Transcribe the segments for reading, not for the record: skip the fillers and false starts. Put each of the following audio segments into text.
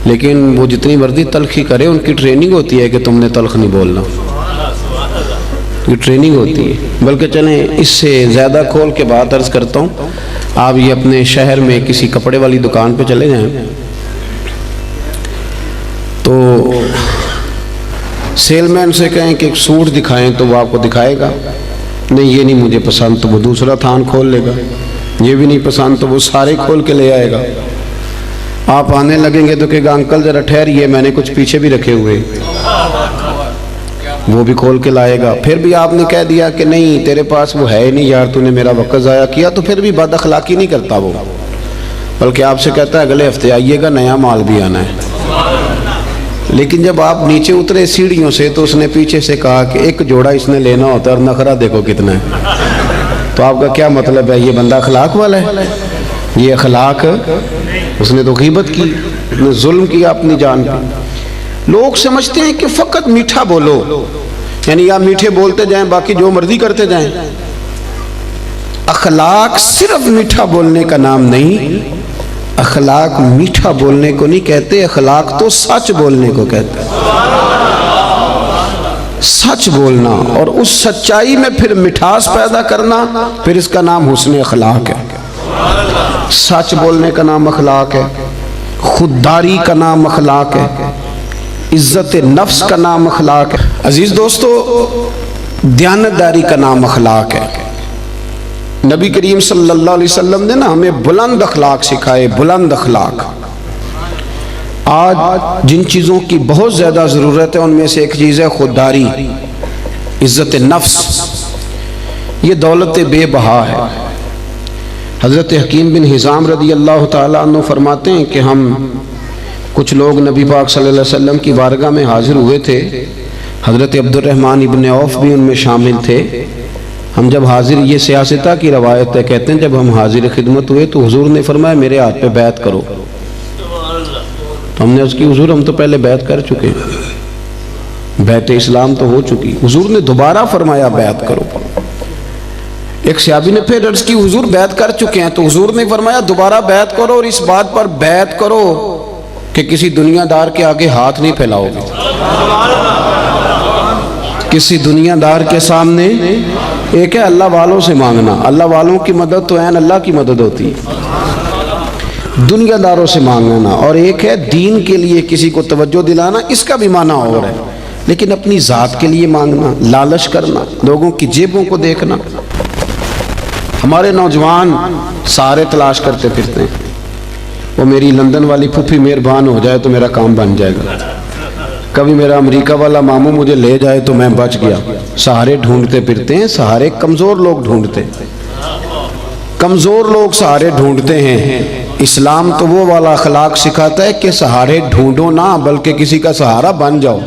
لیکن وہ جتنی مرضی تلخی کرے ان کی ٹریننگ ہوتی ہے کہ تم نے تلخ نہیں بولنا، یہ ٹریننگ ہوتی ہے۔ بلکہ چلیں اس سے زیادہ کھول کے بات عرض کرتا ہوں، آپ یہ اپنے شہر میں کسی کپڑے والی دکان پہ چلے جائیں تو سیل مین سے کہیں کہ ایک سوٹ دکھائیں تو وہ آپ کو دکھائے گا، نہیں یہ نہیں مجھے پسند تو وہ دوسرا تھان کھول لے گا، یہ بھی نہیں پسند تو وہ سارے کھول کے لے آئے گا۔ آپ آنے لگیں گے تو کہے گا انکل ذرا ٹھہریے میں نے کچھ پیچھے بھی رکھے ہوئے، وہ بھی کھول کے لائے گا۔ پھر بھی آپ نے کہہ دیا کہ نہیں تیرے پاس وہ ہے نہیں یار، تو نے میرا وقت ضائع کیا، تو پھر بھی بد اخلاقی نہیں کرتا وہ، بلکہ آپ سے کہتا ہے اگلے ہفتے آئیے گا نیا مال بھی آنا ہے۔ لیکن جب آپ نیچے اترے سیڑھیوں سے تو اس نے پیچھے سے کہا کہ ایک جوڑا اس نے لینا ہوتا ہے اور نخرہ دیکھو کتنا ہے، تو آپ کا کیا مطلب ہے یہ بندہ اخلاق والا ہے؟ یہ اخلاق، اس نے تو غیبت کی، نے ظلم کیا اپنی جان پہ۔ لوگ سمجھتے ہیں کہ فقط میٹھا بولو، یعنی یا میٹھے بولتے جائیں باقی جو مرضی کرتے جائیں۔ اخلاق صرف میٹھا بولنے کا نام نہیں، اخلاق میٹھا بولنے کو نہیں کہتے، اخلاق تو سچ بولنے کو کہتے ہیں۔ سچ بولنا اور اس سچائی میں پھر مٹھاس پیدا کرنا، پھر اس کا نام حسن اخلاق ہے۔ سچ بولنے کا نام اخلاق ہے، خودداری کا نام اخلاق ہے، عزت نفس کا نام اخلاق ہے۔ عزیز دوستو، دیانتداری کا نام اخلاق ہے۔ نبی کریم صلی اللہ علیہ وسلم نے ہمیں بلند اخلاق سکھائے، بلند اخلاق۔ آج جن چیزوں کی بہت زیادہ ضرورت ہے ان میں سے ایک چیز ہے خودداری، عزت نفس۔ یہ دولت بے بہا ہے۔ حضرت حکیم بن حزام رضی اللہ تعالیٰ عنہ فرماتے ہیں کہ ہم کچھ لوگ نبی پاک صلی اللہ علیہ وسلم کی بارگاہ میں حاضر ہوئے تھے، حضرت عبد الرحمن ابن عوف بھی ان میں شامل تھے۔ ہم جب حاضر، یہ سیاستہ کی روایت ہے، کہتے ہیں جب ہم حاضر خدمت ہوئے تو حضور نے فرمایا میرے ہاتھ پہ بیعت کرو، تو ہم نے اس کی حضور ہم تو پہلے بیعت کر چکے ہیں، بیعت اسلام تو ہو چکی۔ حضور نے دوبارہ فرمایا بیعت کرو۔ ایک صحابی نے پھر عرض کی حضور بیعت کر چکے ہیں، تو حضور نے فرمایا دوبارہ بیعت کرو، اور اس بات پر بیعت کرو کہ کسی دنیا دار کے آگے ہاتھ نہیں پھیلاؤ گے، کسی دنیا دار کے سامنے۔ ایک ہے اللہ والوں سے مانگنا، اللہ والوں کی مدد تو عین اللہ کی مدد ہوتی ہے، دنیا داروں سے مانگنا، اور ایک ہے دین کے لیے کسی کو توجہ دلانا، اس کا بھی معنی اور ہے، لیکن اپنی ذات کے لیے مانگنا، لالچ کرنا، لوگوں کی جیبوں کو دیکھنا۔ ہمارے نوجوان سارے تلاش کرتے پھرتے ہیں، وہ میری لندن والی پھوپھی مہربان ہو جائے تو میرا کام بن جائے گا، کبھی میرا امریکہ والا ماموں مجھے لے جائے تو میں بچ گیا۔ سہارے ڈھونڈتے پھرتے ہیں، سہارے کمزور لوگ ڈھونڈتے، کمزور لوگ سہارے ڈھونڈتے ہیں۔ اسلام تو وہ والا اخلاق سکھاتا ہے کہ سہارے ڈھونڈو نہ بلکہ کسی کا سہارا بن جاؤ،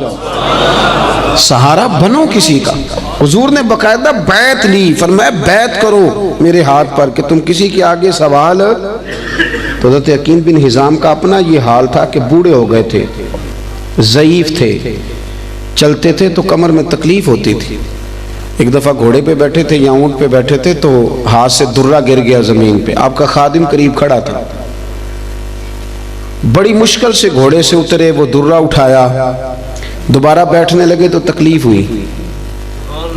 سہارا بنو کسی کا۔ حضور نے باقاعدہ بیعت لی، فرمایا بیعت کرو میرے ہاتھ پر کہ تم کسی کے آگے سوال۔ تو حضرت حکیم بن حزام کا اپنا یہ حال تھا کہ بوڑھے ہو گئے تھے، ضعیف تھے، چلتے تھے تو کمر میں تکلیف ہوتی تھی۔ ایک دفعہ گھوڑے پہ بیٹھے تھے یا اونٹ پہ بیٹھے تھے تو ہاتھ سے درہ گر گیا زمین پہ، آپ کا خادم قریب کھڑا تھا، بڑی مشکل سے گھوڑے سے اترے، وہ درہ اٹھایا، دوبارہ بیٹھنے لگے تو تکلیف ہوئی،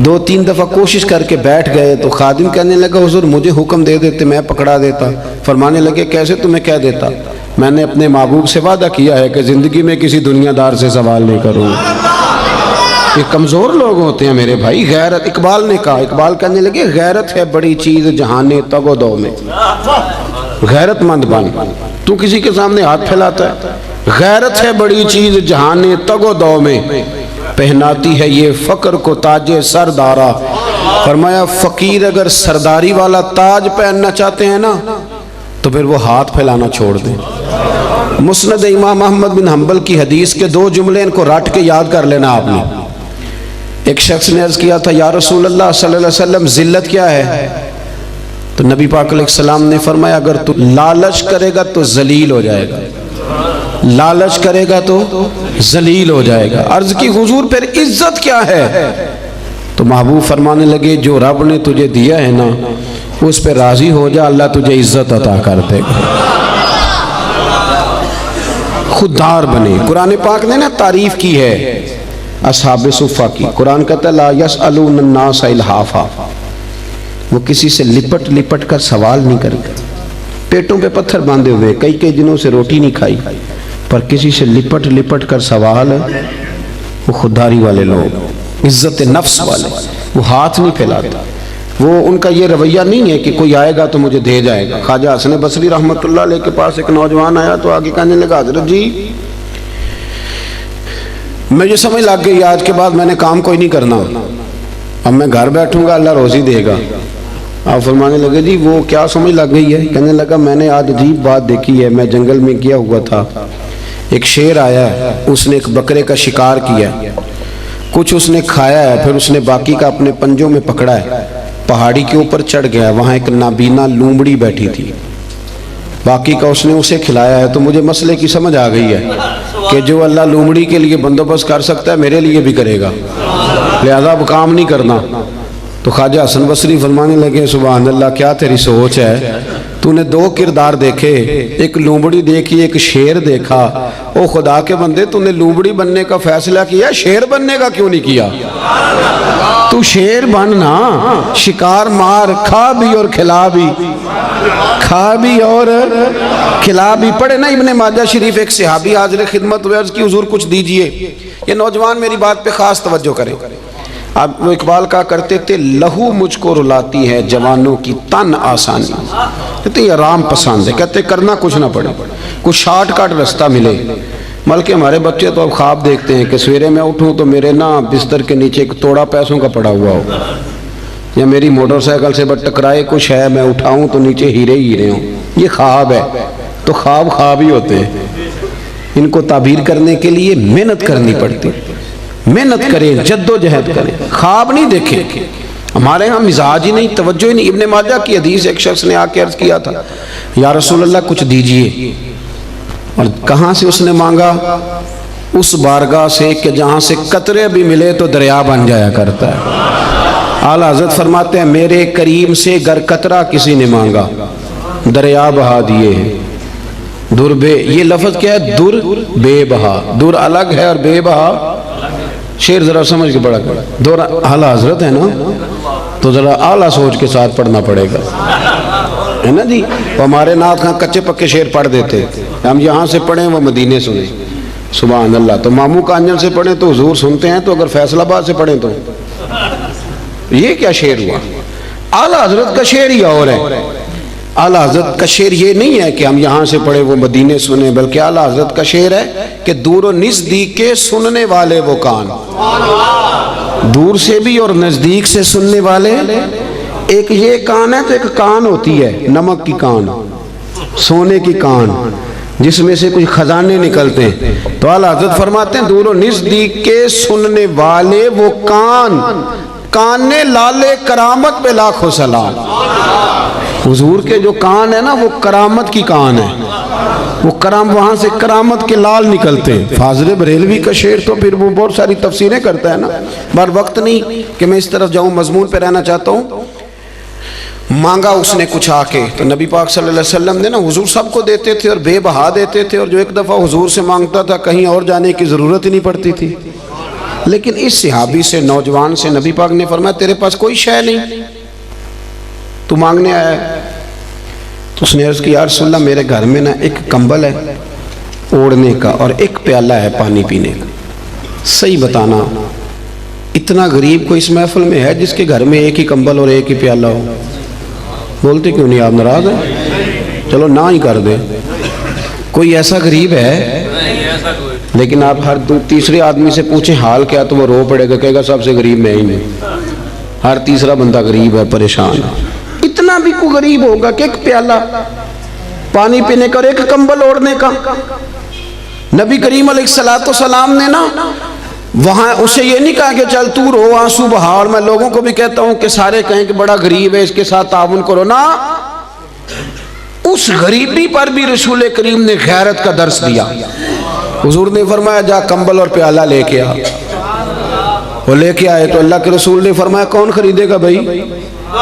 2-3 دفعہ کوشش کر کے بیٹھ گئے تو خادم کہنے لگا حضور مجھے حکم دے دیتے میں پکڑا دیتا۔ فرمانے لگے کیسے تمہیں کہہ دیتا؟ میں نے اپنے محبوب سے وعدہ کیا ہے کہ زندگی میں کسی دنیا دار سے سوال نہیں کروں۔ یہ کمزور لوگ ہوتے ہیں میرے بھائی۔ غیرت، اقبال نے کہا، اقبال کہنے لگے غیرت ہے بڑی چیز جہانے تگ و دو میں، غیرت مند بن، تو کسی کے سامنے ہاتھ پھیلاتا ہے۔ غیرت ہے بڑی چیز جہانے تگ و دو میں، پہناتی ہے یہ فقر کو تاج سردارا۔ فرمایا فقیر اگر سرداری والا تاج پہننا چاہتے ہیں نا تو پھر وہ ہاتھ پھیلانا چھوڑ دیں۔ مسند امام احمد بن حنبل کی حدیث کے 2 جملے ان کو رٹ کے یاد کر لینا آپ نے۔ ایک شخص نے عرض کیا تھا یا رسول اللہ صلی اللہ علیہ وسلم ذلت کیا ہے؟ تو نبی پاک علیہ السلام نے فرمایا اگر تو لالچ کرے گا تو ذلیل ہو جائے گا، لالچ کرے گا تو ذلیل ہو جائے گا۔ عرض کی حضور پھر عزت کیا ہے؟ تو محبوب فرمانے لگے جو رب نے تجھے دیا ہے نا اس پہ راضی ہو جا، اللہ تجھے عزت عطا کر دے گا۔ خوددار بنے. قرآن پاک نے نا تعریف کی ہے اصحاب صفہ کی. قرآن کہتا ہے لا یسألون الناس الحافا، وہ کسی سے لپٹ لپٹ کر سوال نہیں کرتے، پیٹوں پہ پتھر باندھے ہوئے کئی دنوں سے روٹی نہیں کھائی، پر کسی سے لپٹ لپٹ کر سوال. وہ خودداری والے لوگ، عزت نفس والے، وہ ہاتھ نہیں پھیلاتے. وہ ان کا یہ رویہ نہیں ہے کہ کوئی آئے گا تو مجھے دے جائے گا. خواجہ حسن بصری رحمۃ اللہ علیہ کے پاس ایک نوجوان آیا تو آگے کہنے لگا حضرت جی مجھے سمجھ لگ گئی آج کے بعد میں نے کام کوئی نہیں کرنا، اب میں گھر بیٹھوں گا اللہ روزی دے گا. آپ فرمانے لگے جی وہ کیا سمجھ لگ گئی ہے؟ کہنے لگا میں نے آج عجیب بات دیکھی ہے. میں جنگل میں گیا ہوا تھا، ایک شیر آیا ہے، اس نے ایک بکرے کا شکار کیا، کچھ اس نے کھایا ہے، پھر اس نے باقی کا اپنے پنجوں میں پکڑا ہے، پہاڑی کے اوپر چڑھ گیا، وہاں ایک نابینا لومڑی بیٹھی تھی، باقی کا اس نے اسے کھلایا ہے. تو مجھے مسئلے کی سمجھ آ گئی ہے کہ جو اللہ لومڑی کے لیے بندوبست کر سکتا ہے میرے لیے بھی کرے گا، لہذا اب کام نہیں کرنا. تو خواجہ حسن بصری فرمانے لگے سبحان اللہ کیا تیری سوچ ہے، تو نے دو کردار دیکھے، ایک لومڑی دیکھی ایک شیر دیکھا. او خدا کے بندے تو نے لومڑی بننے کا فیصلہ کیا، شیر بننے کا کیوں نہیں کیا؟ تو شیر بننا، شکار مار، کھا بھی اور کھلا بھی، کھا بھی اور کھلا بھی. پڑھے نا ابن ماجہ شریف، ایک صحابی حاضر خدمت ہوئے، عرض کی حضور کچھ دیجئے. یہ نوجوان میری بات پہ خاص توجہ کرے. اب وہ اقبال کہا کرتے تھے لہو مجھ کو رلاتی ہے جوانوں کی تن آسانی. کہتے یہ آرام پسند ہے، کہتے کرنا کچھ نہ پڑے، کچھ شارٹ کٹ رستہ ملے. بلکہ ہمارے بچے تو اب خواب دیکھتے ہیں کہ سویرے میں اٹھوں تو میرے نا بستر کے نیچے ایک توڑا پیسوں کا پڑا ہوا ہو، یا میری موٹر سائیکل سے بٹ ٹکرائے کچھ ہے، میں اٹھاؤں تو نیچے ہیرے ہیرے ہوں. یہ خواب ہے. تو خواب خواب ہی ہوتے ہیں، ان کو تعبیر کرنے کے لیے محنت کرنی پڑتی. محنت کریں، جد و جہد کریں، خواب نہیں دیکھیں. ہمارے ہاں مزاج ہی نہیں، توجہ ہی نہیں. ابن ماجہ کی حدیث، ایک شخص نے آ کے عرض کیا تھا یا رسول اللہ کچھ دیجئے. اور کہاں سے اس نے مانگا؟ اس بارگاہ سے کہ جہاں سے قطرے بھی ملے تو دریا بن جایا کرتا ہے. اعلیٰ حضرت فرماتے ہیں میرے کریم سے گر قطرہ کسی نے مانگا دریا بہا دیے ہیں. در بے، یہ لفظ کیا ہے؟ در بے بہا. در الگ ہے اور بے بہا. شیر ذرا سمجھ کے پڑھا کر. دور اعلیٰ حضرت ہے نا، تو ذرا اعلیٰ سوچ کے ساتھ پڑھنا پڑے گا، ہے نا جی. ہمارے نعت خاں کچے پکے شیر پڑھ دیتے، ہم یہاں سے پڑھیں وہ مدینے سنیں. سبحان اللہ. تو ماموں کانجن سے پڑھیں تو حضور سنتے ہیں، تو اگر فیصل آباد سے پڑھیں تو یہ کیا شعر ہوا؟ اعلیٰ حضرت کا شعر ہی اور ہے. اعلیٰ حضرت کا شعر یہ نہیں ہے کہ ہم یہاں سے پڑھیں وہ مدینے سنیں، بلکہ اعلیٰ حضرت کا شعر ہے کہ دور و نزدیک کے سننے والے وہ کان. دور سے بھی اور نزدیک سے سننے والے. ایک یہ کان ہے تو ایک کان ہوتی ہے نمک کی کان، سونے کی کان، جس میں سے کچھ خزانے نکلتے ہیں. تو اعلیٰ حضرت فرماتے ہیں دور و نزدیک کے سننے والے وہ کان، کان لالے کرامت پہ لاکھوں سلام. حضور کے جو کان ہے نا وہ کرامت کی کان ہے، وہ وہاں سے کرامت کے لال نکلتے ہیں. فاضل بریلوی کا شعر تو پھر وہ بہت ساری تفسیریں کرتا ہے نا، بار وقت نہیں کہ میں اس طرف جاؤں، مضمون پہ رہنا چاہتا ہوں. مانگا اس نے کچھ آ کے، تو نبی پاک صلی اللہ علیہ وسلم نے نا، حضور سب کو دیتے تھے اور بے بہا دیتے تھے، اور جو ایک دفعہ حضور سے مانگتا تھا کہیں اور جانے کی ضرورت ہی نہیں پڑتی تھی. لیکن اس صحابی سے، نوجوان سے نبی پاک نے فرمایا تیرے پاس کوئی شے نہیں، تو مانگنے آیا ہے. تو اس نے عرض کی یا رسول اللہ میرے گھر میں نا ایک کمبل ہے اوڑھنے کا اور ایک پیالہ ہے پانی پینے کا. صحیح بتانا اتنا غریب کوئی اس محفل میں ہے جس کے گھر میں ایک ہی کمبل اور ایک ہی پیالہ ہو؟ بولتے کیوں نہیں؟ آپ ناراض ہیں؟ چلو نہ ہی کر دیں. کوئی ایسا غریب ہے؟ لیکن آپ ہر تیسرے آدمی سے پوچھیں حال کیا تو وہ رو پڑے گا، کہے گا سب سے غریب میں ہی ہوں. ہر تیسرا بندہ غریب ہے، پریشان ہے. اتنا بھی کوئی غریب ہوگا کہ ایک پیالہ پانی پینے کا اور ایک کمبل اوڑھنے کا؟ نبی کریم علیہ السلام نے نا وہاں اسے یہ نہیں کہا کہ چل تو رو آنسو بہا، اور میں لوگوں کو بھی کہتا ہوں کہ سارے کہیں کہ بڑا غریب ہے اس کے ساتھ تعاون کرو. نا، اس غریبی پر بھی رسول کریم نے غیرت کا درس دیا. حضور نے فرمایا جا کمبل اور پیالہ لے کے آ. وہ لے کے آئے تو اللہ کے رسول نے فرمایا کون خریدے گا بھائی؟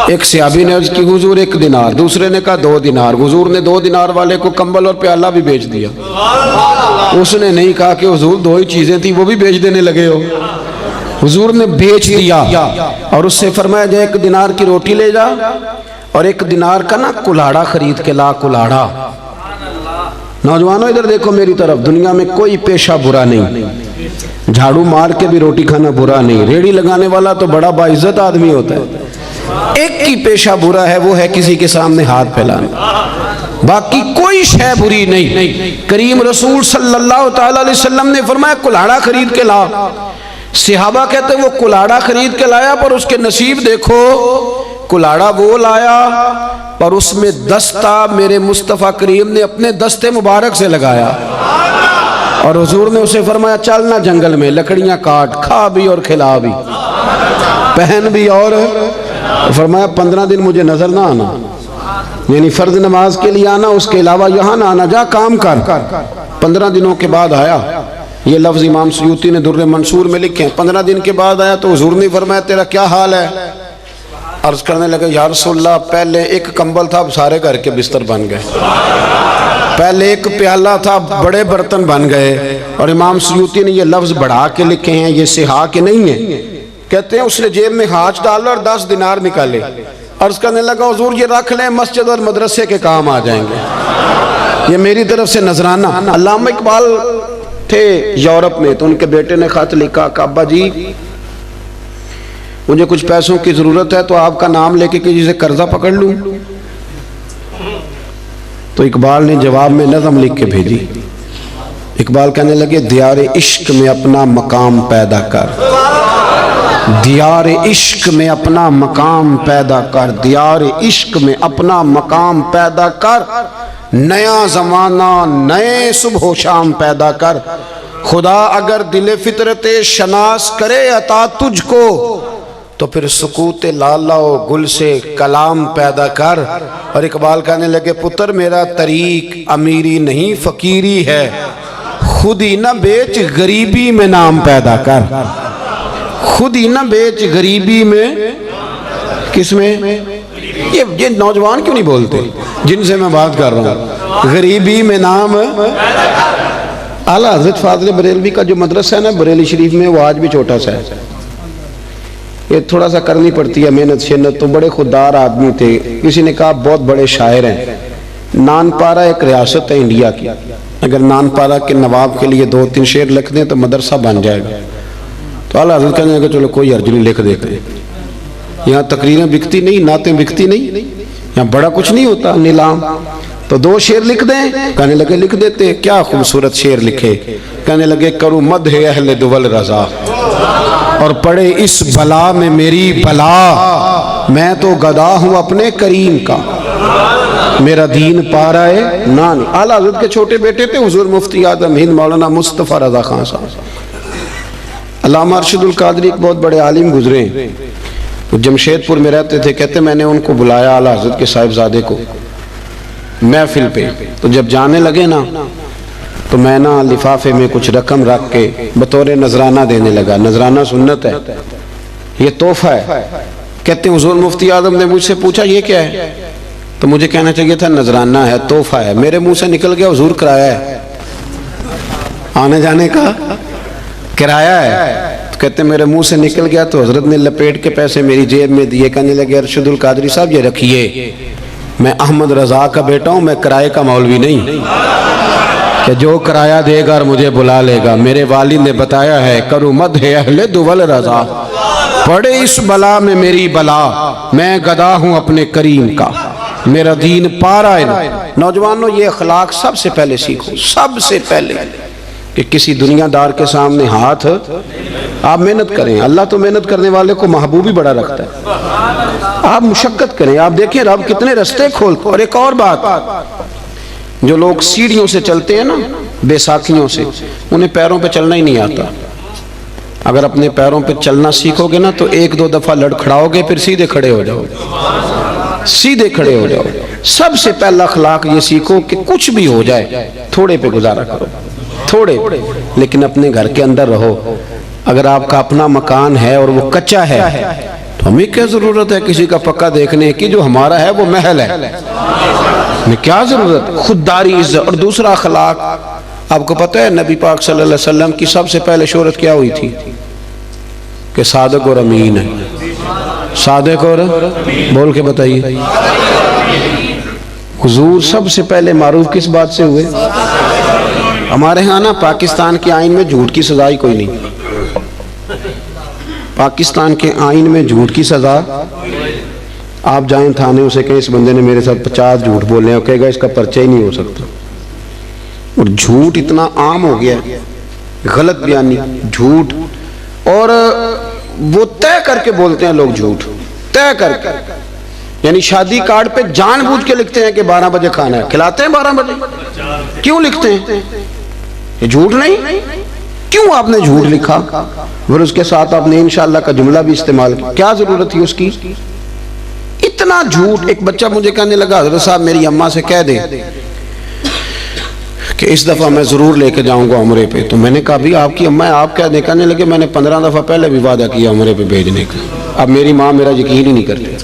ایک صحابی نے عرض کی حضور 1 دینار، دوسرے نے کہا 2 دینار، حضور نے 2 دینار والے کو کمبل اور پیالہ بھی بیچ دیا۔ اس نے نہیں کہا کہ حضور 2 ہی چیزیں تھی وہ بھی بیچ دینے لگے ہو، حضور نے بیچ دیا اور اس سے فرمایا جائے 1 دینار کی روٹی لے جا اور 1 دینار کا نا کلاڑا خرید کے لا، کلاڑا۔ نوجوانوں ادھر دیکھو میری طرف، دنیا میں کوئی پیشہ برا نہیں، جھاڑو مار کے بھی روٹی کھانا برا نہیں، ریڑھی لگانے والا تو بڑا باعزت آدمی ہوتا ہے۔ ایک کی پیشہ برا ہے، وہ ہے کسی کے سامنے ہاتھ پھیلانا، باقی کوئی شے بری نہیں۔ کریم رسول صلی اللہ تعالی علیہ وسلم نے فرمایا کلاڑا خرید کے لا۔ صحابہ کہتے وہ کلاڑا خرید کے لایا، پر اس کے نصیب دیکھو، کلاڑا وہ لایا پر اس میں دستہ میرے مصطفیٰ کریم نے اپنے دستے مبارک سے لگایا، اور حضور نے اسے فرمایا چلنا جنگل میں، لکڑیاں کاٹ، کھا بھی اور کھلا بھی، پہن بھی، اور فرمایا 15 دن مجھے نظر نہ آنا، یعنی فرض نماز کے لیے آنا، اس کے علاوہ یہاں نہ آنا، جا کام کر۔ 15 دنوں کے بعد آیا، یہ لفظ امام سیوطی نے در منصور میں لکھے ہیں۔ 15 دن کے بعد آیا تو حضور نے فرمایا تیرا کیا حال ہے؟ عرض کرنے لگے یا رسول اللہ پہلے 1 کمبل تھا، اب سارے گھر کے بستر بن گئے، پہلے 1 پیالہ تھا، بڑے برتن بن گئے۔ اور امام سیوطی نے یہ لفظ بڑھا کے لکھے ہیں، یہ صحا کے نہیں ہیں، کہتے ہیں اس نے جیب میں ہاتھ ڈالا اور 10 دینار نکالے۔ عرض کرنے لگا حضور یہ رکھ لیں، مسجد اور مدرسے کے کام آ جائیں گے، یہ میری طرف سے نذرانہ۔ علامہ اقبال تھے یورپ میں، تو ان کے بیٹے نے خط لکھا کہ ابا جی مجھے کچھ پیسوں کی ضرورت ہے، تو آپ کا نام لے کے کسی سے قرضہ پکڑ لوں؟ تو اقبال نے جواب میں نظم لکھ کے بھیجی۔ اقبال کہنے لگے دیار عشق میں اپنا مقام پیدا کر، دیار عشق میں اپنا مقام پیدا کر، دیار عشق میں اپنا مقام پیدا کر، نیا زمانہ نئے صبح و شام پیدا کر، خدا اگر دل فطرت شناس کرے عطا تجھ کو، تو پھر سکوت لالا و گل سے کلام پیدا کر۔ اور اقبال کہنے لگے پتر میرا طریق امیری نہیں فقیری ہے، خود ہی نہ بیچ غریبی میں نام پیدا کر، خود ہی نہ بیچ غریبی میں، کس میں؟ یہ نوجوان کیوں نہیں بولتے جن سے میں بات کر رہا ہوں؟ غریبی میں نام۔ اعلیٰ حضرت فاضل بریلوی کا جو مدرسہ ہے نا بریلی شریف میں، وہ آج بھی چھوٹا سا ہے، یہ تھوڑا سا کرنی پڑتی ہے محنت شنت، تو بڑے خوددار آدمی تھے۔ کسی نے کہا بہت بڑے شاعر ہیں، نان پارا ایک ریاست ہے انڈیا کی، اگر نان پارا کے نواب کے لیے 2-3 شعر لکھ دیں تو مدرسہ بن جائے گا۔ تو اعلیٰ حضرت کہنے لگے چلو کوئی حرج نہیں، لکھ دیتے ہیں، یہاں تقریریں بکتی نہیں، نعتیں بکتی نہیں، یہاں بڑا کچھ نہیں ہوتا نیلام، تو 2 شعر لکھ دیں؟ کہنے لگے لکھ دیتے۔ کیا خوبصورت شعر لکھے، کہنے لگے کروں مدح اہل دول رضا، اور پڑے اس بلا میں میری بلا، میں تو گدا ہوں اپنے کریم کا، میرا دین پا رہا ہے نان۔ اعلیٰ حضرت کے چھوٹے بیٹے تھے حضور مفتی اعظم ہند مولانا مصطفیٰ رضا خان صاحب۔ علامہ ارشد القادری ایک بہت بڑے عالم گزرے ہیں، جمشید پور میں رہتے تھے، کہتے میں نے ان کو بلایا اعلیٰ حضرت کے صاحبزادے کو محفل پہ، تو جب جانے لگے نا تو میں نا لفافے میں کچھ رقم رکھ کے بطور نذرانہ دینے لگا۔ نذرانہ سنت ہے، یہ تحفہ ہے۔ کہتے ہیں حضور مفتی اعظم نے مجھ سے پوچھا یہ کیا ہے، تو مجھے کہنا چاہیے تھا نذرانہ ہے، تحفہ ہے، میرے منہ سے نکل گیا حضور کرایہ ہے، آنے جانے کا کرایہ ہے۔ تو کہتے ہیں میرے منہ سے نکل گیا تو حضرت نے لپیٹ کے پیسے میری جیب میں دیے، کہنے لگے ارشد القادری صاحب یہ رکھیے، میں احمد رضا کا بیٹا ہوں، میں کرائے کا مولوی نہیں کہ جو کرایہ دے گا اور مجھے بلا لے گا، میرے والد نے بتایا ہے کرو مدح اہل دول رضا، پڑے اس بلا میں میری بلا، میں گدا ہوں اپنے کریم کا، میرا دین پارا ہے۔ نوجوانوں یہ اخلاق سب سے پہلے سیکھو، سب سے پہلے، کہ کسی دنیا دار کے سامنے ہاتھ، آپ محنت کریں، اللہ تو محنت کرنے والے کو محبوب ہی بڑا رکھتا ہے، آپ مشقت کریں، آپ دیکھیں رب کتنے رستے کھولتے۔ اور ایک اور بات، جو لوگ سیڑھیوں سے چلتے ہیں نا، بے ساکھیوں سے، انہیں پیروں پہ چلنا ہی نہیں آتا۔ اگر اپنے پیروں پہ چلنا سیکھو گے نا تو 1-2 دفعہ لڑکھڑاؤ گے، پھر سیدھے کھڑے ہو جاؤ گے، سیدھے کھڑے ہو جاؤ گے۔ سب سے پہلا اخلاق یہ سیکھو کہ کچھ بھی ہو جائے تھوڑے پہ گزارا کرو، تھوڑے، لیکن اپنے گھر کے اندر رہو۔ اگر آپ کا اپنا مکان ہے اور وہ کچا ہے تو ہمیں کیا ضرورت ہے کسی کا پکا دیکھنے کی؟ جو ہمارا ہے وہ محل ہے، ہمیں کیا ضرورت؟ خودداری، عزت۔ اور دوسرا اخلاق، آپ کو پتہ ہے نبی پاک صلی اللہ علیہ وسلم کی سب سے پہلے شہرت کیا ہوئی تھی؟ کہ صادق اور امین ہے۔ صادق اور بول کے بتائیے، حضور سب سے پہلے معروف کس بات سے ہوئے؟ ہمارے ہاں نا پاکستان کے آئین میں جھوٹ کی سزا ہی کوئی نہیں۔ پاکستان کے آئین میں جھوٹ کی سزا، آپ جائیں تھانے اسے کہیں اس بندے نے میرے ساتھ 50 جھوٹ بولے ہیں، کہے گا اس کا پرچہ ہی نہیں ہو سکتا۔ اور جھوٹ اتنا عام ہو گیا، غلط بیانی، جھوٹ، اور وہ طے کر کے بولتے ہیں لوگ جھوٹ، طے کر کے، یعنی شادی کارڈ پہ جان بوجھ کے لکھتے ہیں کہ 12 بجے کھانا ہے، کھلاتے ہیں 12 بجے۔ کیوں لکھتے ہیں؟ یہ جھوٹ نہیں؟ کیوں آپ نے جھوٹ لکھا؟ پھر اس کے ساتھ آپ نے انشاءاللہ کا جملہ بھی استعمال کیا، کیا ضرورت تھی اس کی؟ اتنا جھوٹ۔ ایک بچہ مجھے کہنے لگا حضرت صاحب میری اماں سے کہہ دیں کہ اس دفعہ میں ضرور لے کے جاؤں گا عمرے پہ۔ تو میں نے کہا بھی آپ کی اماں آپ کہہ دیں؟ کہنے لگے میں نے 15 دفعہ پہلے بھی وعدہ کیا عمرے پہ بھیجنے کا، اب میری ماں میرا یقین ہی نہیں کرتی۔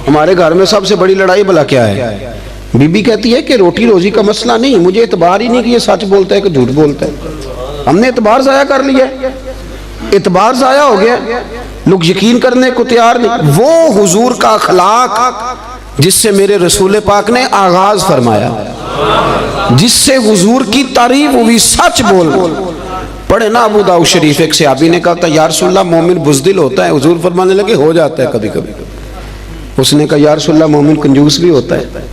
ہمارے گھر میں سب سے بڑی لڑائی بھلا کیا ہے؟ بی بی کہتی ہے کہ روٹی روزی کا مسئلہ نہیں، مجھے اعتبار ہی نہیں کہ یہ سچ بولتا ہے کہ جھوٹ بولتا ہے۔ ہم نے اعتبار ضائع کر لیا، اعتبار ضائع ہو گیا، لوگ یقین کرنے کو تیار نہیں۔ وہ حضور کا اخلاق جس سے میرے رسول پاک نے آغاز فرمایا، جس سے حضور کی تعریف ہوئی، سچ بول۔ پڑھے نا ابو داؤد شریف، ایک صحابی نے کہا تھا یا رسول اللہ مومن بزدل ہوتا ہے، حضور فرمانے لگے ہو جاتا ہے کبھی کبھی۔ اس نے کہا یا رسول اللہ مومن کنجوس بھی ہوتا ہے،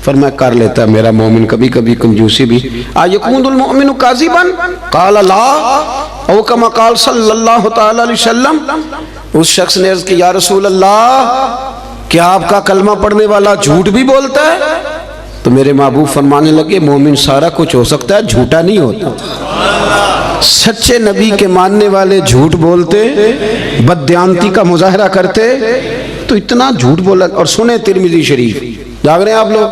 فرمایا کر لیتا ہے میرا مومن کبھی کبھی کنجوسی بھی۔ آیکون المؤمن کاذبا قال لا، او کما قال صلی اللہ تعالی علیہ وسلم۔ اس شخص نے عرض کی یا رسول اللہ کیا آپ کا کلمہ پڑھنے والا جھوٹ بھی بولتا ہے؟ تو میرے محبوب فرمانے لگے مومن سارا کچھ ہو سکتا ہے، جھوٹا نہیں ہوتا۔ سچے نبی کے ماننے والے جھوٹ بولتے، بددیانتی کا مظاہرہ کرتے، تو اتنا جھوٹ بولا۔ اور سنیں ترمذی شریف، جاگ رہے ہیں آپ لوگ؟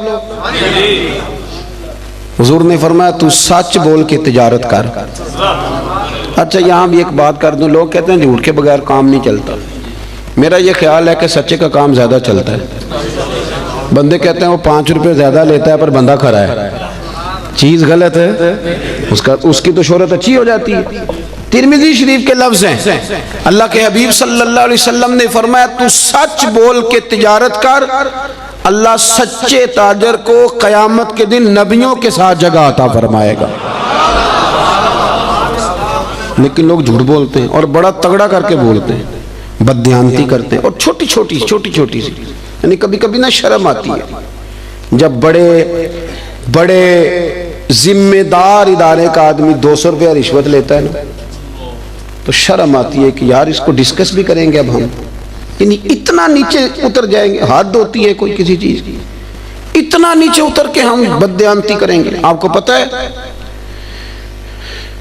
حضور نے فرمایا تو سچ بول کے تجارت کر۔ اچھا یہاں بھی ایک بات کر دوں، لوگ کہتے ہیں جھوٹ کے بغیر کام نہیں چلتا۔ میرا یہ خیال ہے کہ سچے کا کام زیادہ چلتا ہے۔ بندے کہتے ہیں وہ 5 روپے زیادہ لیتا ہے پر بندہ کھرا ہے، چیز غلط ہے، اس کی تو شہرت اچھی ہو جاتی ہے۔ ترمذی شریف کے لفظ ہیں، اللہ کے حبیب صلی اللہ علیہ وسلم نے فرمایا تو سچ بول کے تجارت کر، اللہ سچے تاجر کو قیامت کے دن نبیوں کے ساتھ جگہ عطا فرمائے گا۔ لیکن لوگ جھوٹ بولتے ہیں اور بڑا تگڑا کر کے بولتے ہیں، بددیانتی کرتے ہیں، اور چھوٹی چھوٹی سی، یعنی کبھی کبھی نہ شرم آتی ہے جب بڑے ذمہ دار ادارے کا آدمی 200 روپیہ رشوت لیتا ہے نا، تو شرم آتی ہے کہ یار اس کو ڈسکس بھی کریں گے اب ہم، یعنی اتنا نیچے اتر جائیں گے، حد ہوتی ہے کوئی کسی چیز کی، اتنا نیچے اتر کے ہم بددیانتی کریں گے۔ آپ کو پتہ ہے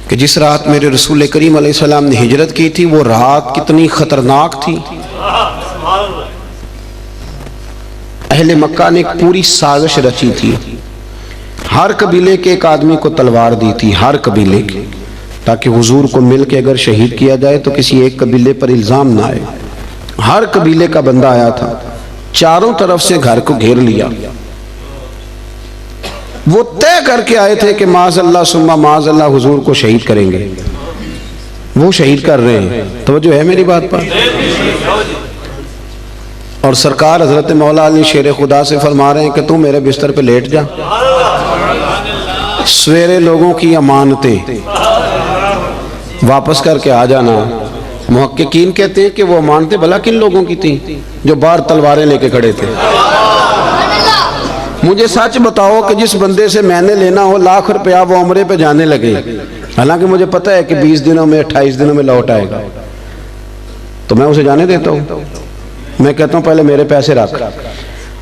کہ جس رات میرے رسول کریم علیہ السلام نے ہجرت کی تھی وہ رات کتنی خطرناک تھی۔ اہل مکہ نے ایک پوری سازش رچی تھی، ہر قبیلے کے ایک آدمی کو تلوار دی تھی، ہر قبیلے کے، تاکہ حضور کو مل کے اگر شہید کیا جائے تو کسی ایک قبیلے پر الزام نہ آئے۔ ہر قبیلے کا بندہ آیا تھا، چاروں طرف سے گھر کو گھیر لیا۔ وہ طے کر کے آئے تھے کہ معاذ اللہ ثم معاذ اللہ حضور کو شہید کریں گے، وہ شہید کر رہے ہیں۔ توجہ ہے میری بات پر؟ اور سرکار حضرت مولا علی شیر خدا سے فرما رہے ہیں کہ تو میرے بستر پہ لیٹ جا، سویرے لوگوں کی امانتیں واپس کر کے آ جانا۔ محققین کہتے ہیں کہ وہ امانتیں بھلا کن لوگوں کی تھیں؟ جو باہر تلواریں لے کے کھڑے تھے۔ مجھے سچ بتاؤ کہ جس بندے سے میں نے لینا ہو لاکھ روپیہ وہ عمرے پہ جانے لگے، حالانکہ مجھے پتہ ہے کہ 20 دنوں میں 28 دنوں میں لوٹ آئے گا، تو میں اسے جانے دیتا ہوں؟ میں کہتا ہوں پہلے میرے پیسے رکھ۔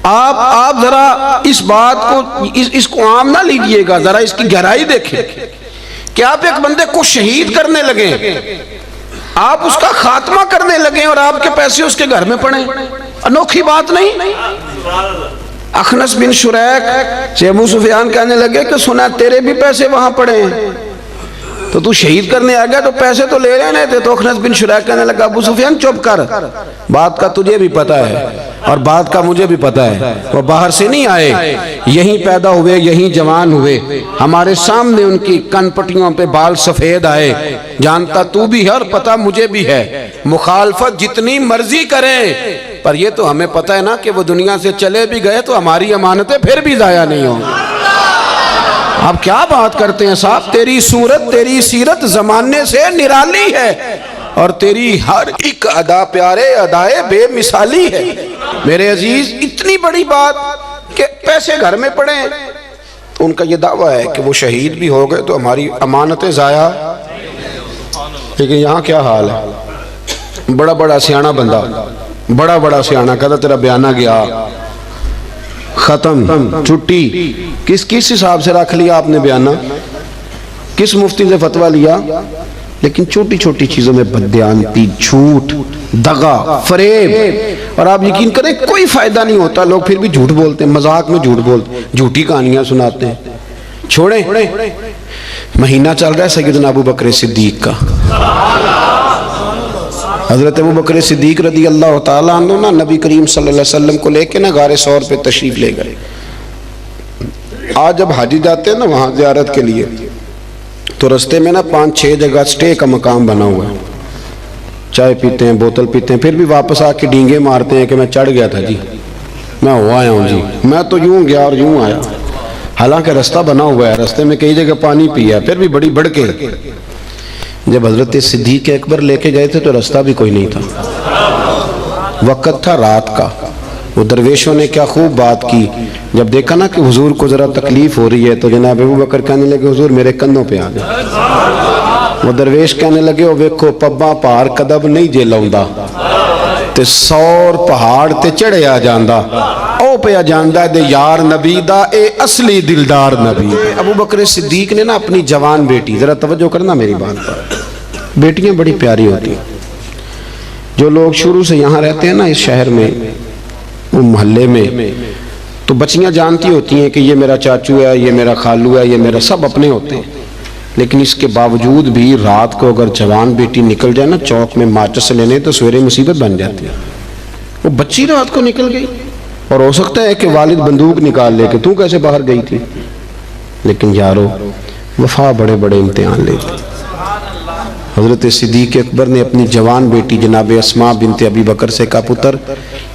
آپ ذرا اس بات کو اس کو عام نہ لیجئے گا، ذرا اس کی گہرائی دیکھیں کہ آپ ایک بندے کو شہید کرنے لگے، آپ اس کا خاتمہ کرنے لگے اور آپ کے پیسے اس کے گھر میں پڑیں، انوکھی بات نہیں؟ اخنس بن شریک سے ابو سفیان کہنے لگے کہ سنا تیرے بھی پیسے وہاں پڑے ہیں، تو تو شہید کرنے آ گیا تو پیسے تو لے لینے تھے۔ تو اخنس بن شریح کہنے لگا ابو سفیان چپ کر، بات کا تجھے بھی پتہ ہے اور بات کا مجھے بھی پتہ ہے، وہ باہر سے نہیں آئے، یہیں پیدا ہوئے، یہیں جوان ہوئے، ہمارے سامنے ان کی کن پٹیوں پہ بال سفید آئے، جانتا تو بھی ہے اور پتہ مجھے بھی ہے، مخالفت جتنی مرضی کریں پر یہ تو ہمیں پتہ ہے نا کہ وہ دنیا سے چلے بھی گئے تو ہماری امانتیں پھر بھی ضائع نہیں ہوں۔ آپ کیا بات کرتے ہیں صاحب، تیری صورت تیری سیرت زمانے سے نرالی ہے اور تیری ہر ایک ادا پیارے ادائے بے مثالی ہے۔ میرے عزیز اتنی بڑی بات کہ پیسے گھر میں پڑے، تو ان کا یہ دعویٰ ہے کہ وہ شہید بھی ہو گئے تو ہماری امانتیں ضائع۔ لیکن یہاں کیا حال ہے، بڑا بڑا سیاںہ بندہ، بڑا سیاںہ کہتا تیرا بیانہ گیا ختم چھٹی، کس حساب سے رکھ لیا آپ نے بیانہ، کس مفتی سے فتویٰ لیا؟ لیکن چھوٹی چھوٹی چیزوں میں بددیانتی، جھوٹ، دغا، فریب، اور آپ یقین کریں کوئی فائدہ نہیں ہوتا، لوگ پھر بھی جھوٹ بولتے ہیں، مذاق میں جھوٹ بولتے ہیں، جھوٹی کہانیاں سناتے ہیں۔ چھوڑیں، مہینہ چل رہا ہے سیدنا ابو بکر صدیق کا، حضرت ابو بکر صدیق رضی اللہ تعالیٰ عنہ نا نبی کریم صلی اللہ علیہ وسلم کو لے کے نا غار ثور پہ تشریف لے گئے۔ آج جب حاجی جاتے ہیں نا وہاں زیارت کے لیے تو رستے میں نا 5-6 جگہ سٹے کا مقام بنا ہوا ہے، چائے پیتے ہیں، بوتل پیتے ہیں، پھر بھی واپس آ کے ڈینگے مارتے ہیں کہ میں چڑھ گیا تھا جی، میں ہوا آیا ہوں جی، میں تو یوں گیا اور یوں آیا، حالانکہ رستہ بنا ہوا ہے، رستے میں کئی جگہ پانی پیا، پھر بھی بڑی بڑھ کے۔ جب حضرت صدیق اکبر لے کے گئے تھے تو رستہ بھی کوئی نہیں تھا، وقت تھا رات کا۔ وہ درویشوں نے کیا خوب بات کی، جب دیکھا نا کہ حضور کو ذرا تکلیف ہو رہی ہے تو جناب ابو بکر کہنے لگے حضور میرے کندھوں پہ آ گئے۔ وہ درویش کہنے لگے او ویکھو پبا پار کدب نہیں جے لاؤندا تے 100 پہاڑ تے چڑھیا جاندا، او پیا جاندا دے یار نبی دا اے اصلی دلدار نبی۔ ابو بکر صدیق نے نا اپنی جوان بیٹی، ذرا توجہ کرنا میری بات پر، بیٹیاں بڑی پیاری ہوتی ہیں، جو لوگ شروع سے یہاں رہتے ہیں نا اس شہر میں، وہ محلے میں، تو بچیاں جانتی ہوتی ہیں کہ یہ میرا چاچو ہے، یہ میرا خالو ہے، یہ میرا، سب اپنے ہوتے ہیں، لیکن اس کے باوجود بھی رات کو اگر جوان بیٹی نکل جائے نا چوک میں ماچس لینے تو سویرے مصیبت بن جاتی ہے۔ وہ بچی رات کو نکل گئی اور ہو سکتا ہے کہ والد بندوق نکال لے کہ تو کیسے باہر گئی تھی، لیکن یارو وفا بڑے بڑے امتحان لیتی۔ حضرت صدیق اکبر نے اپنی جوان بیٹی جناب اسماء بنت ابی بکر سے کہا پتر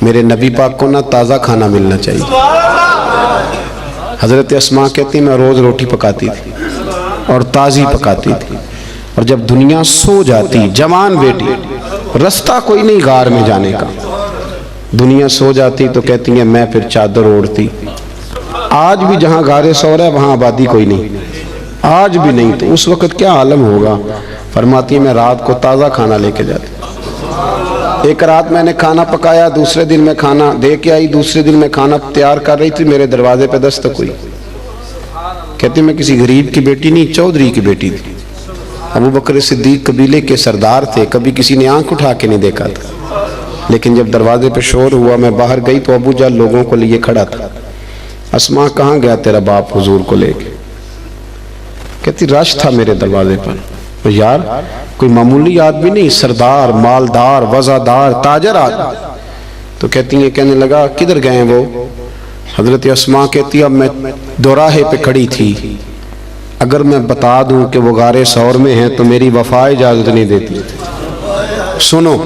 میرے نبی پاک کو نا تازہ کھانا ملنا چاہیے۔ حضرت اسماء کہتی میں روز روٹی پکاتی تھی اور تازی پکاتی تھی، اور جب دنیا سو جاتی، جوان بیٹی، رستہ کوئی نہیں غار میں جانے کا، دنیا سو جاتی تو کہتی ہیں میں پھر چادر اوڑھتی۔ آج بھی جہاں غار ثور ہے وہاں آبادی کوئی نہیں، آج بھی نہیں، تو اس وقت کیا عالم ہوگا؟ فرماتی ہے میں رات کو تازہ کھانا لے کے جاتی، ایک رات میں نے کھانا پکایا، دوسرے دن میں کھانا دے کے آئی، دوسرے دن میں کھانا تیار کر رہی تھی، میرے دروازے پہ دستک ہوئی، کہتی میں کسی غریب کی بیٹی نہیں، چودھری کی بیٹی تھی۔ ابو بکر صدیق قبیلے کے سردار تھے، کبھی کسی نے آنکھ اٹھا کے نہیں دیکھا تھا، لیکن جب دروازے پہ شور ہوا میں باہر گئی تو ابو جان لوگوں کو لیے کھڑا تھا۔ اسماء کہاں گیا تیرا باپ حضور کو لے کے؟ کہتی رش تھا میرے دروازے پر، یار کوئی معمولی آدمی نہیں، سردار، مالدار، وزادار، تاجر آدمی۔ تو کہتی ہیں کہنے لگا کدھر گئے وہ؟ حضرت اسماء کہتی اب میں دوراہے پہ کھڑی تھی، اگر میں بتا دوں کہ وہ غار ثور میں ہیں تو میری وفا اجازت نہیں دیتی، سنو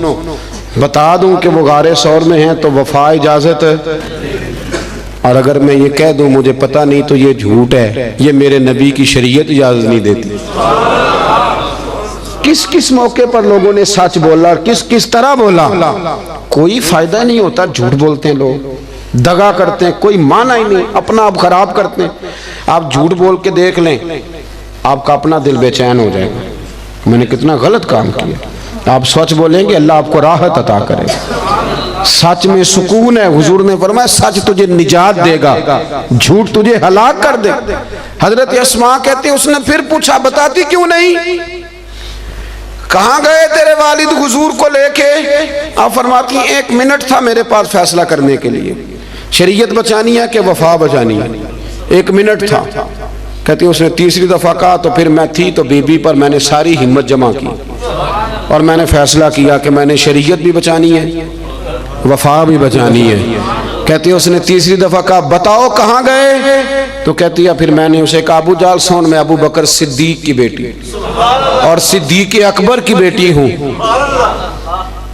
بتا دوں کہ وہ غار ثور میں ہیں تو وفا اجازت، اور اگر میں یہ کہہ دوں مجھے پتہ نہیں تو یہ جھوٹ ہے، یہ میرے نبی کی شریعت اجازت نہیں دیتی۔ کس کس موقع پر لوگوں نے سچ بولا اور کس کس طرح بولا، کوئی فائدہ نہیں ہوتا، جھوٹ بولتے ہیں لوگ، دغا کرتے ہیں، کوئی معنی ہی نہیں، اپنا آپ خراب کرتے ہیں۔ آپ جھوٹ بول کے دیکھ لیں، آپ کا اپنا دل بے چین ہو جائے گا، میں نے کتنا غلط کام کیا۔ آپ سچ بولیں گے اللہ آپ کو راحت عطا کرے گا، سچ میں سکون ہے، حضور نے فرمایا سچ تجھے نجات دے گا، جھوٹ تجھے ہلاک کر دے۔ حضرت اسماء کہتے ہیں اس نے پھر پوچھا بتاتی کیوں نہیں؟ کہاں گئے تیرے والد حضور کو لے کے؟ آپ فرماتی ہیں 1 منٹ تھا میرے پاس فیصلہ کرنے کے لیے، شریعت بچانی ہے کہ وفا بچانی ہے، 1 منٹ تھا، کہتی اس نے تیسری دفعہ کہا تو پھر میں تھی تو بی بی پر میں نے ساری ہمت جمع کی اور میں نے فیصلہ کیا کہ میں نے شریعت بھی بچانی ہے، وفا بھی بچانی ہے۔ کہتی اس نے تیسری دفعہ کہا بتاؤ کہاں گئے؟ تو کہتی ہے پھر میں نے اسے کہا ابو جال سون، میں ابو بکر صدیق کی بیٹی اور صدیق اکبر کی بیٹی ہوں،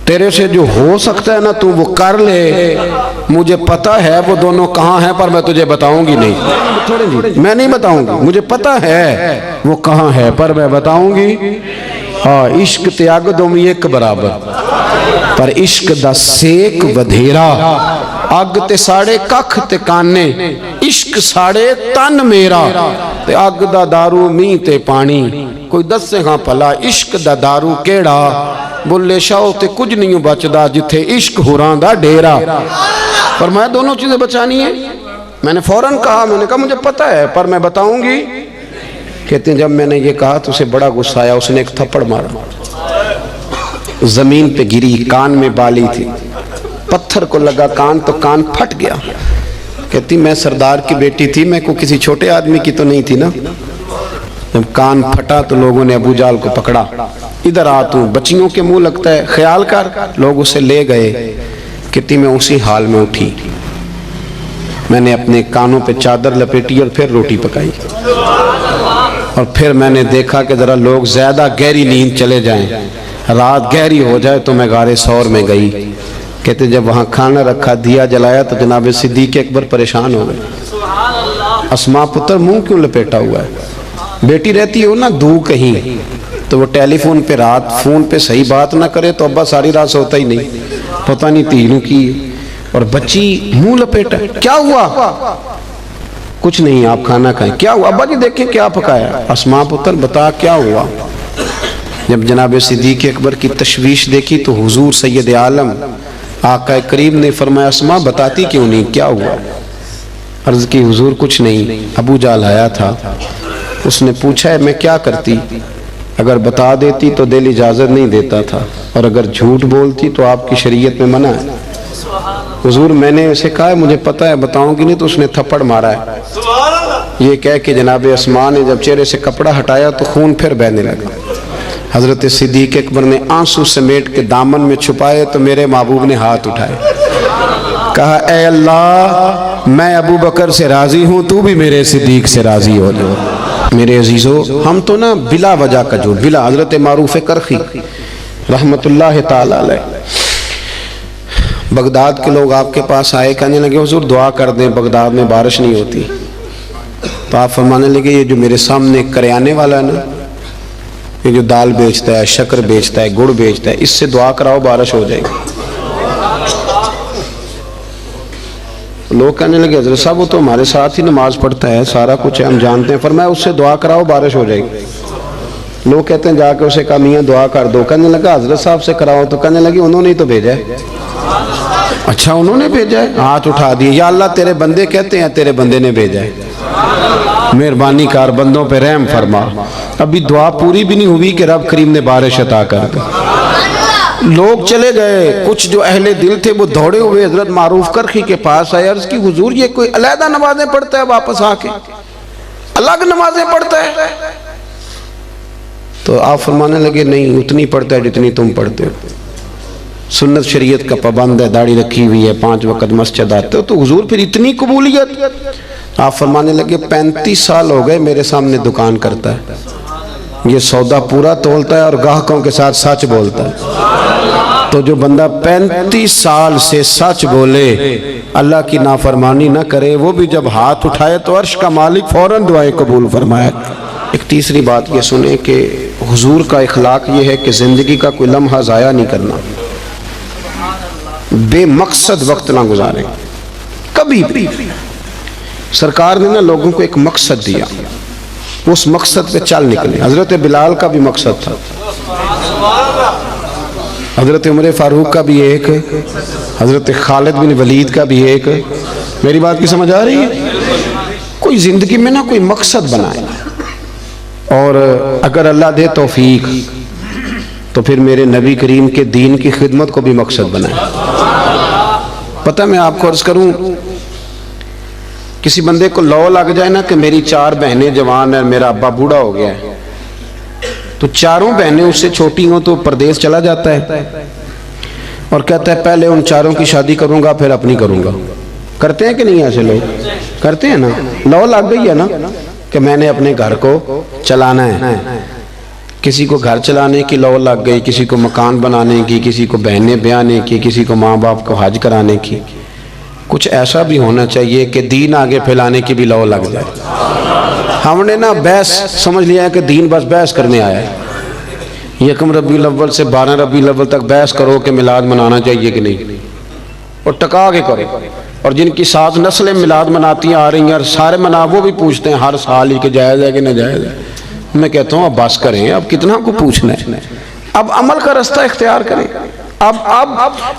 تیرے سے جو ہو سکتا ہے نا تو وہ کر لے، مجھے پتا ہے وہ دونوں کہاں ہیں پر میں تجھے بتاؤں گی نہیں، میں نہیں بتاؤں گی، مجھے پتا ہے وہ کہاں ہے پر میں بتاؤں گی۔ عشق تے اگ دومی ایک برابر، پر عشق دا سیک ودھیرا، اگ تے ساڑے ککھ تے کانے، عشق ساڑے تن میرا، تے اگ دا دارو می تے پانی، کوئی دس سے ہاں پلا عشق دا دارو کیڑا، بلے شاو تے کچھ نہیں بچدا جتھے عشق ہوران دا ڈیرا۔ پر میں دونوں چیزیں بچانی ہیں، میں نے فوراً کہا، میں نے کہا مجھے پتا ہے پر میں بتاؤں گی۔ کہتے ہیں جب میں نے یہ کہا تو اسے بڑا غصہ آیا، اس نے ایک تھپڑ مارا، زمین پہ گری، کان میں بالی تھی، پتھر کو لگا کان تو کان پھٹ گیا۔ کہتی میں سردار کی بیٹی تھی، میں کو کسی چھوٹے آدمی کی تو نہیں تھی نا۔ جب کان پھٹا تو لوگوں نے ابو جال کو پکڑا، ادھر آ تو بچیوں کے منہ لگتا ہے، خیال کر، لوگ اسے لے گئے۔ کہتی میں اسی حال میں اٹھی، میں نے اپنے کانوں پہ چادر لپیٹی اور پھر روٹی پکائی، اور پھر میں نے دیکھا کہ ذرا لوگ زیادہ گہری نیند چلے جائیں، رات گہری ہو جائے تو میں غار ثور میں گئی۔ کہتے جب وہاں کھانا رکھا، دیا جلایا تو جناب صدیق اکبر پریشان ہو گئے، اسما پتر منہ کیوں لپیٹا ہوا ہے؟ بیٹی رہتی ہو نا دو کہیں تو وہ ٹیلی فون پہ رات فون پہ صحیح بات نہ کرے تو ابا ساری رات سوتا ہی نہیں، پتہ نہیں تینوں کی، اور بچی منہ لپیٹا، کیا ہوا؟ کچھ نہیں آپ کھانا کھائیں۔ کیا ہوا ابا جی؟ دیکھیں کیا پکایا۔ اسما پتر بتا کیا ہوا؟ جب جناب صدیق اکبر کی تشویش دیکھی تو حضور سید عالم آقا کریم نے فرمایا اسما بتاتی کیوں نہیں، کیا ہوا؟ عرض کی حضور کچھ نہیں، ابو جال آیا تھا، اس نے پوچھا ہے میں کیا کرتی، اگر بتا دیتی تو دل اجازت نہیں دیتا تھا، اور اگر جھوٹ بولتی تو آپ کی شریعت میں منع ہے۔ حضور میں نے اسے کہا ہے مجھے پتہ ہے بتاؤں گی نہیں، تو اس نے تھپڑ مارا ہے۔ یہ کہہ کہ جناب اسما نے جب چہرے سے کپڑا ہٹایا تو خون پھر بہنے لگا۔ حضرت صدیق اکبر نے آنسو سمیٹ کے دامن میں چھپائے تو میرے محبوب نے ہاتھ اٹھائے، کہا اے اللہ میں ابو بکر سے راضی ہوں، تو بھی میرے صدیق سے راضی ہو جاؤ۔ میرے عزیزو ہم تو نا بلا وجہ کا جھوٹ، بلا حضرت معروف کرخی رحمت اللہ تعالی علیہ، بغداد کے لوگ آپ کے پاس آئے، کہنے لگے حضور دعا کر دیں بغداد میں بارش نہیں ہوتی، تو آپ فرمانے لگے یہ جو میرے سامنے کریانے والا ہے نا، یہ جو دال بیچتا ہے، شکر بیچتا ہے، گڑ بیچتا ہے، اس سے دعا کراؤ بارش ہو جائے گی۔ لوگ کہنے لگے حضرت صاحب وہ تو ہمارے ساتھ ہی نماز پڑھتا ہے، سارا کچھ ہے ہم جانتے ہیں، فرمایا اس سے دعا کراؤ بارش ہو جائے گی۔ لوگ کہتے ہیں جا کے اسے کہا میاں دعا کر دو، کہنے لگا حضرت صاحب سے کراؤ، تو کہنے لگی انہوں نے ہی تو بھیجا ہے۔ اچھا انہوں نے بھیجا ہے؟ ہاتھ اٹھا دیے، یا اللہ تیرے بندے کہتے ہیں تیرے بندے نے بھیجا ہے، مہربانی کار بندوں پہ رحم فرما۔ ابھی دعا پوری بھی نہیں ہوئی کہ رب کریم نے بارش عطا کر دی۔ لوگ چلے گئے، کچھ جو اہل دل تھے وہ دوڑے ہوئے حضرت معروف کرخی کے پاس آئے، عرض کی حضور یہ کوئی علیحدہ نمازیں پڑھتا ہے واپس آ کے، الگ نمازیں پڑھتا ہے؟ تو آپ فرمانے لگے نہیں اتنی پڑھتا ہے جتنی تم پڑھتے ہو، سنت شریعت کا پابند ہے، داڑھی رکھی ہوئی ہے، 5 وقت مسجد آتے ہو، تو حضور پھر اتنی قبولیت؟ آپ فرمانے لگے 35 سال ہو گئے میرے سامنے دکان کرتا ہے، یہ سودا پورا تولتا ہے اور گاہکوں کے ساتھ سچ بولتا ہے۔ تو جو بندہ 35 سال سے سچ بولے، اللہ کی نافرمانی نہ کرے، وہ بھی جب ہاتھ اٹھائے تو عرش کا مالک فوراً دعائیں قبول فرمائے۔ ایک تیسری بات یہ سنیں کہ حضور کا اخلاق یہ ہے کہ زندگی کا کوئی لمحہ ضائع نہیں کرنا، بے مقصد وقت نہ گزاریں کبھی بھی۔ سرکار نے نا لوگوں کو ایک مقصد دیا، اس مقصد پہ چل نکلے۔ حضرت بلال کا بھی مقصد تھا، حضرت عمر فاروق کا بھی ایک، حضرت خالد بن ولید کا بھی ایک۔ میری بات کی سمجھ آ رہی ہے؟ کوئی زندگی میں نا کوئی مقصد بنائے، اور اگر اللہ دے توفیق تو پھر میرے نبی کریم کے دین کی خدمت کو بھی مقصد بنائے۔ پتہ میں آپ کو عرض کروں، کسی بندے کو لو لگ جائے نا کہ میری 4 بہنیں جوان ہیں، میرا ابا بوڑھا ہو گیا ہے، تو 4 بہنیں اس سے چھوٹی ہوں تو پردیس چلا جاتا ہے اور کہتا ہے پہلے ان 4 کی شادی کروں گا پھر اپنی کروں گا۔ کرتے ہیں کہ نہیں ایسے لوگ؟ کرتے ہیں نا۔ لو لگ گئی ہے نا کہ میں نے اپنے گھر کو چلانا ہے۔ کسی کو گھر چلانے کی لو لگ گئی، کسی کو مکان بنانے کی، کسی کو بہنیں بیانے کی، کسی کو ماں باپ کو حج کرانے کی۔ کچھ ایسا بھی ہونا چاہیے کہ دین آگے پھیلانے کی بھی لو لگ جائے۔ ہم نے نا بحث سمجھ لیا ہے کہ دین بس بحث کرنے آیا ہے۔ 1 ربیع الاول سے 12 ربیع الاول تک بحث کرو کہ میلاد منانا چاہیے کہ نہیں، اور ٹکا کے کرو۔ اور جن کی 7 نسلیں میلاد مناتی آ رہی ہیں اور سارے وہ بھی پوچھتے ہیں ہر سال ہی کہ جائز ہے کہ ناجائز ہے۔ میں کہتا ہوں اب بس کریں، اب کتنا کو پوچھنا ہے، اب عمل کا رستہ اختیار کریں۔ اب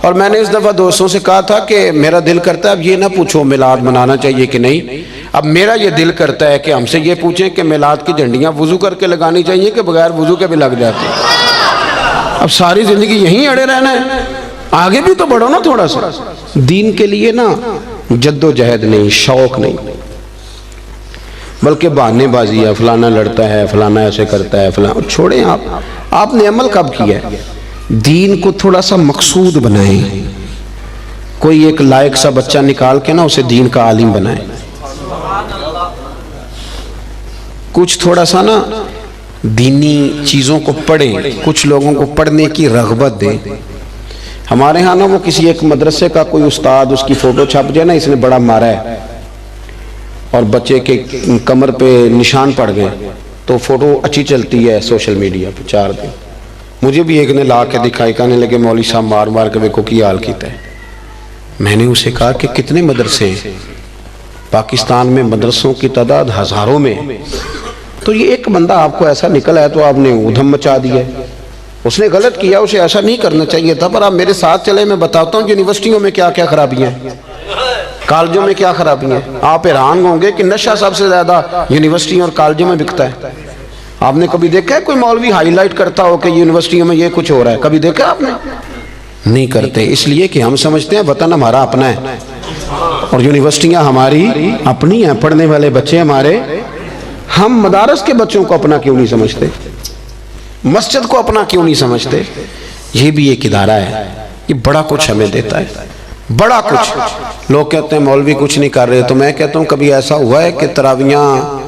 اور میں نے اس دفعہ دوستوں سے کہا تھا کہ میرا دل کرتا ہے اب یہ نہ پوچھو میلاد منانا چاہیے کہ نہیں، اب میرا یہ دل کرتا ہے کہ ہم سے یہ پوچھیں کہ میلاد کی جھنڈیاں وضو کر کے لگانی چاہیے کہ بغیر وضو کے بھی لگ جاتی ہیں۔ اب ساری زندگی یہیں اڑے رہنا ہے، آگے بھی تو بڑھو نا تھوڑا سا۔ دین کے لیے نا جد و جہد نہیں، شوق نہیں، بلکہ بہانے بازی ہے، فلانا لڑتا ہے، فلانا ایسے کرتا ہے، فلانا۔ چھوڑیں، آپ نے عمل کب کیا ہے؟ دین کو تھوڑا سا مقصود بنائیں، کوئی ایک لائق سا بچہ نکال کے نا اسے دین کا عالم بنائیں، کچھ تھوڑا سا نا دینی چیزوں کو پڑھیں، کچھ لوگوں کو پڑھنے کی رغبت دیں۔ ہمارے ہاں نا وہ کسی ایک مدرسے کا کوئی استاد، اس کی فوٹو چھپ جائے نا اس نے بڑا مارا ہے اور بچے کے کمر پہ نشان پڑ گئے تو فوٹو اچھی چلتی ہے سوشل میڈیا پہ 4 دن۔ مجھے بھی ایک نے لا کے دکھائی، کہنے لگے مولوی صاحب مار مار کے ویکھو کی حال کیتا ہے۔ میں نے اسے کہا کہ کتنے مدرسے ہیں پاکستان میں؟ مدرسوں کی تعداد ہزاروں میں، تو یہ ایک بندہ آپ کو ایسا نکلا ہے تو آپ نے ادھم مچا دیا۔ اس نے غلط کیا، اسے ایسا نہیں کرنا چاہیے تھا، پر آپ میرے ساتھ چلے، میں بتاتا ہوں یونیورسٹیوں میں کیا کیا خرابیاں ہیں، کالجوں میں کیا خرابیاں ہیں۔ آپ حیران ہوں گے کہ نشہ سب سے زیادہ یونیورسٹیوں اور کالجوں میں بکتا ہے۔ آپ نے کبھی دیکھا ہے کوئی مولوی ہائی لائٹ کرتا ہو کہ یونیورسٹیوں میں یہ کچھ ہو رہا ہے؟ کبھی دیکھا آپ نے؟ نہیں کرتے، اس لیے کہ ہم سمجھتے ہیں وطن ہمارا اپنا ہے اور یونیورسٹیاں ہماری اپنی ہیں، پڑھنے والے بچے ہمارے۔ ہم مدارس کے بچوں کو اپنا کیوں نہیں سمجھتے؟ مسجد کو اپنا کیوں نہیں سمجھتے؟ یہ بھی ایک ادارہ ہے، یہ بڑا کچھ ہمیں دیتا ہے، بڑا کچھ۔ لوگ کہتے ہیں مولوی کچھ نہیں کر رہے، تو میں کہتا ہوں کبھی ایسا ہوا ہے کہ تراویحاں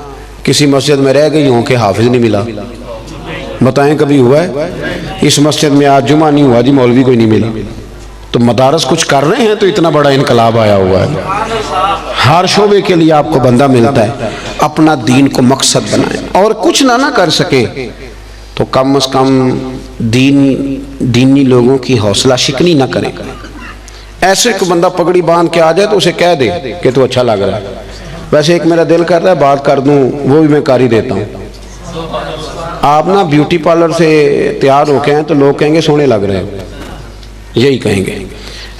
کسی مسجد میں رہ گئی ہوں کہ حافظ نہیں ملا؟ بتائیں کبھی ہوا ہے؟ اس مسجد میں آج جمعہ نہیں ہوا جی مولوی کوئی نہیں ملا۔ تو مدارس کچھ کر رہے ہیں تو اتنا بڑا انقلاب آیا ہوا ہے۔ ہر شعبے کے لیے آپ کو بندہ ملتا ہے۔ اپنا دین کو مقصد بنائیں، اور کچھ نہ کر سکے تو کم از کم دینی لوگوں کی حوصلہ شکنی نہ کرے۔ ایسے کہ بندہ پگڑی باندھ کے آ جائے تو اسے کہہ دے کہ تو اچھا لگ رہا ہے۔ ویسے ایک میرا دل کر رہا ہے بات کر دوں، وہ بھی میں کر ہی دیتا ہوں۔ آپ نا بیوٹی پارلر سے تیار ہو کے ہیں تو لوگ کہیں گے سونے لگ رہے ہیں، یہی کہیں گے،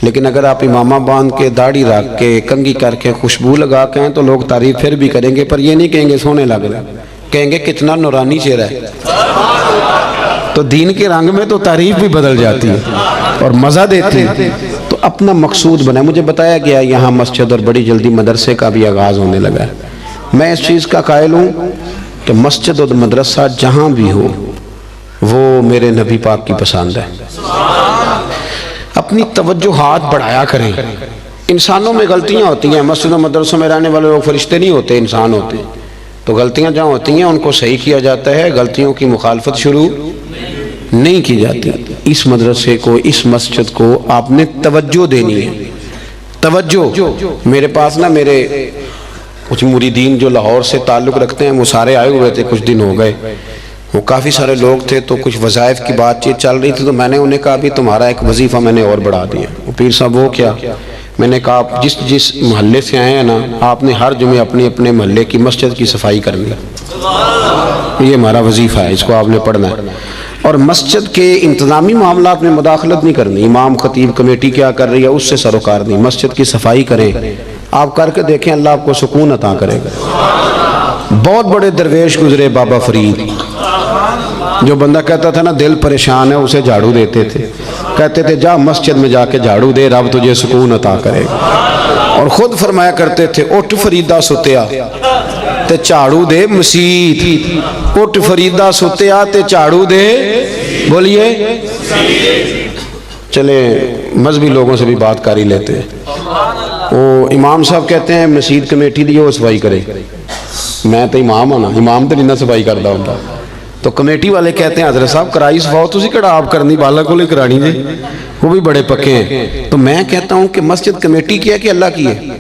لیکن اگر آپ امامہ باندھ کے، داڑھی رکھ کے، کنگھی کر کے، خوشبو لگا کے ہیں تو لوگ تعریف پھر بھی کریں گے، پر یہ نہیں کہیں گے سونے لگ رہے ہیں، کہیں گے کتنا نورانی چہرہ ہے۔ تو دین کے رنگ میں تو تعریف بھی بدل جاتی ہے اور مزہ دیتی ہے۔ تو اپنا مقصود بنائے۔ مجھے بتایا گیا یہاں مسجد اور بڑی جلدی مدرسے کا بھی آغاز ہونے لگا ہے۔ میں اس چیز کا قائل ہوں کہ مسجد اور مدرسہ جہاں بھی ہو وہ میرے نبی پاک کی پسند ہے۔ اپنی توجہات بڑھایا کریں۔ انسانوں میں غلطیاں ہوتی ہیں، مسجد و مدرسوں میں رہنے والے لوگ فرشتے نہیں ہوتے، انسان ہوتے ہیں، تو غلطیاں جہاں ہوتی ہیں ان کو صحیح کیا جاتا ہے، غلطیوں کی مخالفت شروع نہیں کی جاتی۔ اس مدرسے کو، اس مسجد کو آپ نے توجہ دینی ہے، توجہ۔ میرے پاس نا میرے کچھ مریدین جو لاہور سے تعلق رکھتے ہیں وہ سارے آئے ہوئے تھے، کچھ دن ہو گئے، وہ کافی سارے لوگ تھے، تو کچھ وظائف کی بات چیت چل رہی تھی، تو میں نے انہیں کہا بھی تمہارا ایک وظیفہ میں نے اور بڑھا دیا۔ وہ پیر صاحب وہ کیا؟ میں نے کہا آپ جس محلے سے آئے ہیں نا، آپ نے ہر جمعے اپنے محلے کی مسجد کی صفائی کرنی ہے، یہ ہمارا وظیفہ ہے، اس کو آپ نے پڑھنا ہے۔ اور مسجد کے انتظامی معاملات میں مداخلت نہیں کرنی، امام خطیب کمیٹی کیا کر رہی ہے اس سے سروکار نہیں، مسجد کی صفائی کریں، آپ کر کے دیکھیں اللہ آپ کو سکون عطا کرے گا۔ بہت بڑے درویش گزرے، بابا فرید، جو بندہ کہتا تھا نا دل پریشان ہے اسے جھاڑو دیتے تھے، کہتے تھے جا مسجد میں جا کے جھاڑو دے، رب تجھے سکون عطا کرے گا۔ اور خود فرمایا کرتے تھے اٹھ فریدا ستیا تے جھاڑو دے مسیت، اٹھ فریدا ستیا تے جھاڑو دے، بولیے چلے مذہبی لوگوں سے بھی بات کر ہی لیتے ہیں۔ وہ امام صاحب کہتے ہیں مسجد کمیٹی دی وہ صفائی کرے، میں تو امام ہوں نا، امام تو نہیں صفائی کرتا ہوں، تو کمیٹی والے کہتے ہیں حضرت صاحب کرائی صفاؤ تسی کڑا آپ کرنی بالا کو لے کرانی جی، وہ بھی بڑے پکے ہیں۔ تو میں کہتا ہوں کہ مسجد کمیٹی کی ہے کہ اللہ کی ہے؟